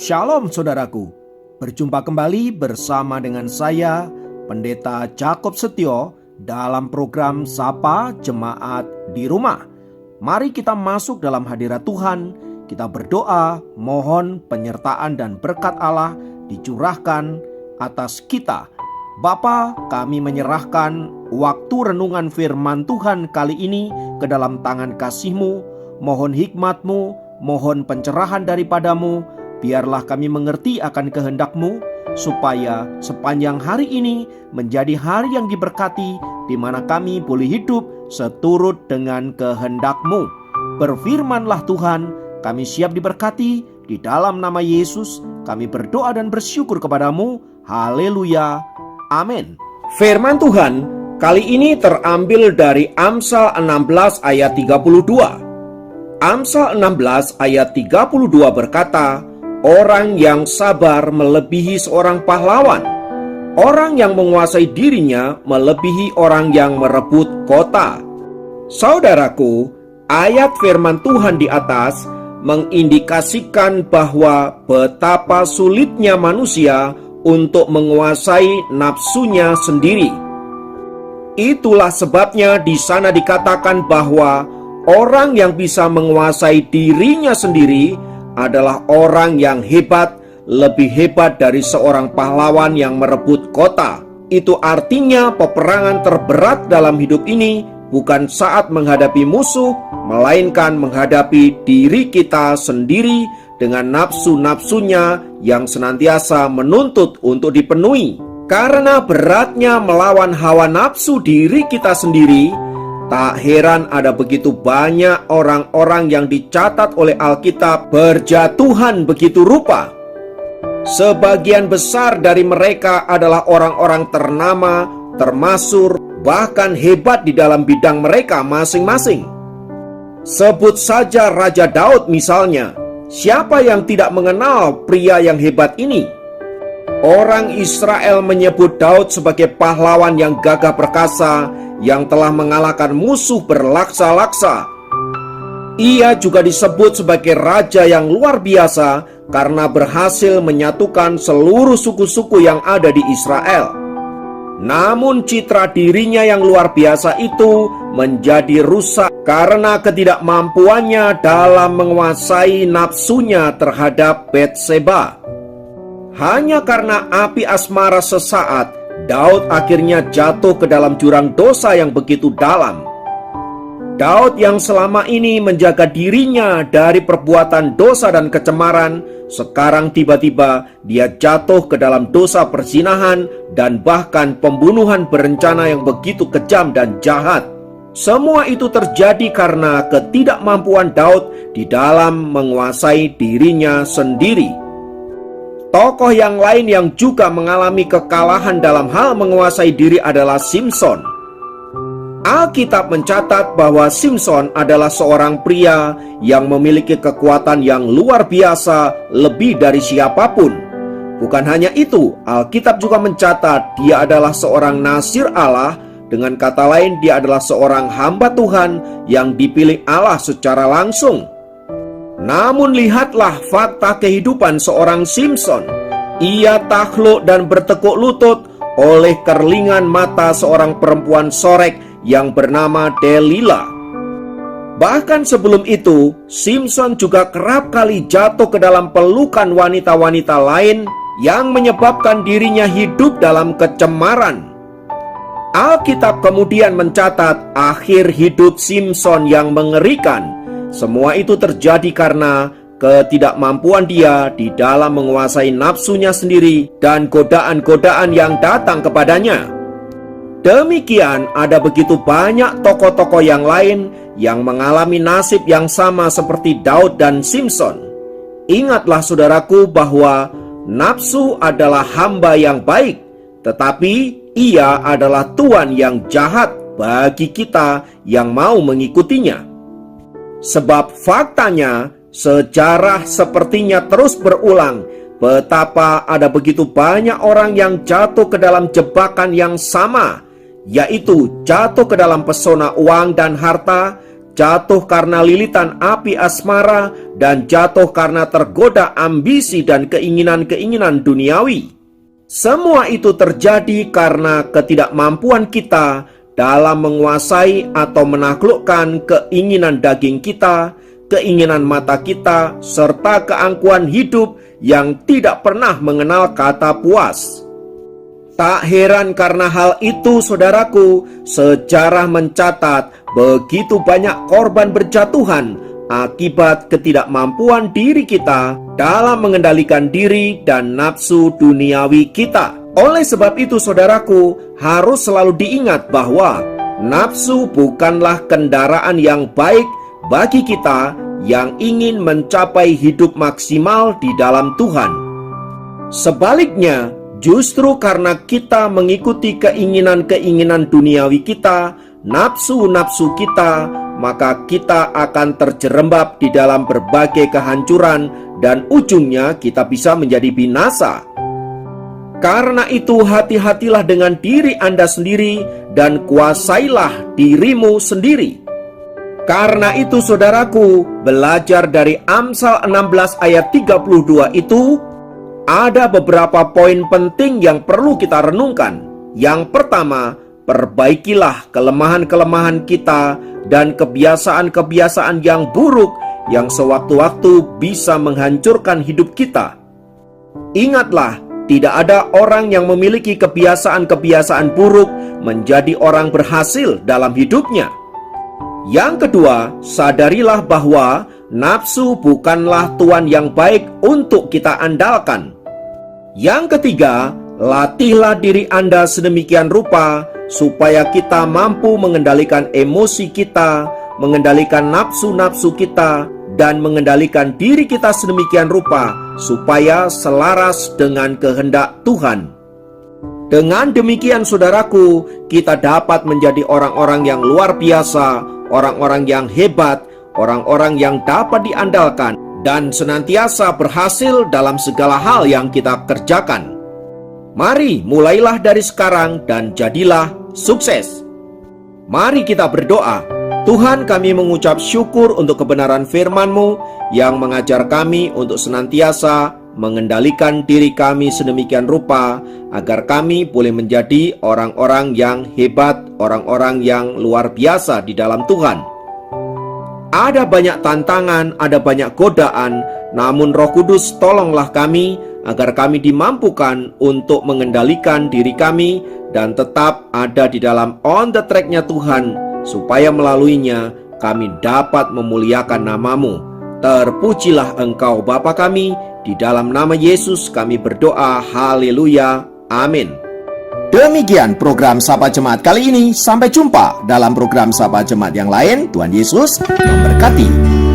Shalom saudaraku, berjumpa kembali bersama dengan saya Pendeta Jakob Setio dalam program Sapa Jemaat di Rumah. Mari kita masuk dalam hadirat Tuhan, kita berdoa mohon penyertaan dan berkat Allah dicurahkan atas kita. Bapa, kami menyerahkan waktu renungan firman Tuhan kali ini ke dalam tangan kasih-Mu. Mohon hikmat-Mu, mohon pencerahan daripadamu. Biarlah kami mengerti akan kehendak-Mu, supaya sepanjang hari ini menjadi hari yang diberkati, di mana kami boleh hidup seturut dengan kehendak-Mu. Berfirmanlah Tuhan, kami siap diberkati. Di dalam nama Yesus kami berdoa dan bersyukur kepadamu. Haleluya, amin. Firman Tuhan kali ini terambil dari Amsal 16 ayat 32. Amsal 16 ayat 32 berkata, orang yang sabar melebihi seorang pahlawan. Orang yang menguasai dirinya melebihi orang yang merebut kota. Saudaraku, ayat firman Tuhan di atas mengindikasikan bahwa betapa sulitnya manusia untuk menguasai nafsunya sendiri. Itulah sebabnya di sana dikatakan bahwa orang yang bisa menguasai dirinya sendiri adalah orang yang hebat, lebih hebat dari seorang pahlawan yang merebut kota. Itu artinya peperangan terberat dalam hidup ini bukan saat menghadapi musuh, melainkan menghadapi diri kita sendiri dengan nafsu-nafsunya yang senantiasa menuntut untuk dipenuhi. Karena beratnya melawan hawa nafsu diri kita sendiri, tak heran ada begitu banyak orang-orang yang dicatat oleh Alkitab berjatuhan begitu rupa. Sebagian besar dari mereka adalah orang-orang ternama, termasyhur, bahkan hebat di dalam bidang mereka masing-masing. Sebut saja Raja Daud misalnya. Siapa yang tidak mengenal pria yang hebat ini? Orang Israel menyebut Daud sebagai pahlawan yang gagah perkasa, yang telah mengalahkan musuh berlaksa-laksa. Ia juga disebut sebagai raja yang luar biasa karena berhasil menyatukan seluruh suku-suku yang ada di Israel. Namun citra dirinya yang luar biasa itu menjadi rusak karena ketidakmampuannya dalam menguasai nafsunya terhadap Batseba. Hanya karena api asmara sesaat, Daud akhirnya jatuh ke dalam jurang dosa yang begitu dalam. Daud yang selama ini menjaga dirinya dari perbuatan dosa dan kecemaran, sekarang tiba-tiba dia jatuh ke dalam dosa perzinahan dan bahkan pembunuhan berencana yang begitu kejam dan jahat. Semua itu terjadi karena ketidakmampuan Daud di dalam menguasai dirinya sendiri. Tokoh yang lain yang juga mengalami kekalahan dalam hal menguasai diri adalah Simson. Alkitab mencatat bahwa Simson adalah seorang pria yang memiliki kekuatan yang luar biasa lebih dari siapapun. Bukan hanya itu, Alkitab juga mencatat dia adalah seorang nazir Allah. Dengan kata lain, dia adalah seorang hamba Tuhan yang dipilih Allah secara langsung. Namun lihatlah fakta kehidupan seorang Simson. Ia takluk dan bertekuk lutut oleh kerlingan mata seorang perempuan sorek yang bernama Delila. Bahkan sebelum itu, Simson juga kerap kali jatuh ke dalam pelukan wanita-wanita lain yang menyebabkan dirinya hidup dalam kecemaran. Alkitab kemudian mencatat akhir hidup Simson yang mengerikan. Semua itu terjadi karena ketidakmampuan dia di dalam menguasai nafsunya sendiri dan godaan-godaan yang datang kepadanya. Demikian ada begitu banyak tokoh-tokoh yang lain yang mengalami nasib yang sama seperti Daud dan Simson. Ingatlah saudaraku bahwa nafsu adalah hamba yang baik, tetapi ia adalah tuan yang jahat bagi kita yang mau mengikutinya. Sebab faktanya sejarah sepertinya terus berulang, betapa ada begitu banyak orang yang jatuh ke dalam jebakan yang sama, yaitu jatuh ke dalam pesona uang dan harta, jatuh karena lilitan api asmara, dan jatuh karena tergoda ambisi dan keinginan-keinginan duniawi. Semua itu terjadi karena ketidakmampuan kita dalam menguasai atau menaklukkan keinginan daging kita, keinginan mata kita, serta keangkuhan hidup yang tidak pernah mengenal kata puas. Tak heran karena hal itu, saudaraku, sejarah mencatat begitu banyak korban berjatuhan akibat ketidakmampuan diri kita dalam mengendalikan diri dan nafsu duniawi kita. Oleh sebab itu, saudaraku, harus selalu diingat bahwa nafsu bukanlah kendaraan yang baik bagi kita yang ingin mencapai hidup maksimal di dalam Tuhan. Sebaliknya, justru karena kita mengikuti keinginan-keinginan duniawi kita, nafsu-nafsu kita, maka kita akan terjerembab di dalam berbagai kehancuran dan ujungnya kita bisa menjadi binasa. Karena itu, hati-hatilah dengan diri Anda sendiri dan kuasailah dirimu sendiri. Karena itu, saudaraku, belajar dari Amsal 16 ayat 32 itu, ada beberapa poin penting yang perlu kita renungkan. Yang pertama, perbaikilah kelemahan-kelemahan kita dan kebiasaan-kebiasaan yang buruk yang sewaktu-waktu bisa menghancurkan hidup kita. Ingatlah, tidak ada orang yang memiliki kebiasaan-kebiasaan buruk menjadi orang berhasil dalam hidupnya. Yang kedua, sadarilah bahwa nafsu bukanlah tuan yang baik untuk kita andalkan. Yang ketiga, latihlah diri Anda sedemikian rupa supaya kita mampu mengendalikan emosi kita, mengendalikan nafsu-nafsu kita, dan mengendalikan diri kita sedemikian rupa supaya selaras dengan kehendak Tuhan. Dengan demikian, saudaraku, kita dapat menjadi orang-orang yang luar biasa, orang-orang yang hebat, orang-orang yang dapat diandalkan, dan senantiasa berhasil dalam segala hal yang kita kerjakan. Mari mulailah dari sekarang dan jadilah sukses. Mari kita berdoa. Tuhan, kami mengucap syukur untuk kebenaran firman-Mu yang mengajar kami untuk senantiasa mengendalikan diri kami sedemikian rupa agar kami boleh menjadi orang-orang yang hebat, orang-orang yang luar biasa di dalam Tuhan. Ada banyak tantangan, ada banyak godaan, namun Roh Kudus tolonglah kami agar kami dimampukan untuk mengendalikan diri kami dan tetap ada di dalam on the track-nya Tuhan, supaya melaluinya kami dapat memuliakan nama-Mu. Terpujilah Engkau Bapa kami, di dalam nama Yesus kami berdoa, haleluya, amin. Demikian program Sapa Jemaat kali ini. Sampai jumpa dalam program Sapa Jemaat yang lain. Tuhan Yesus memberkati.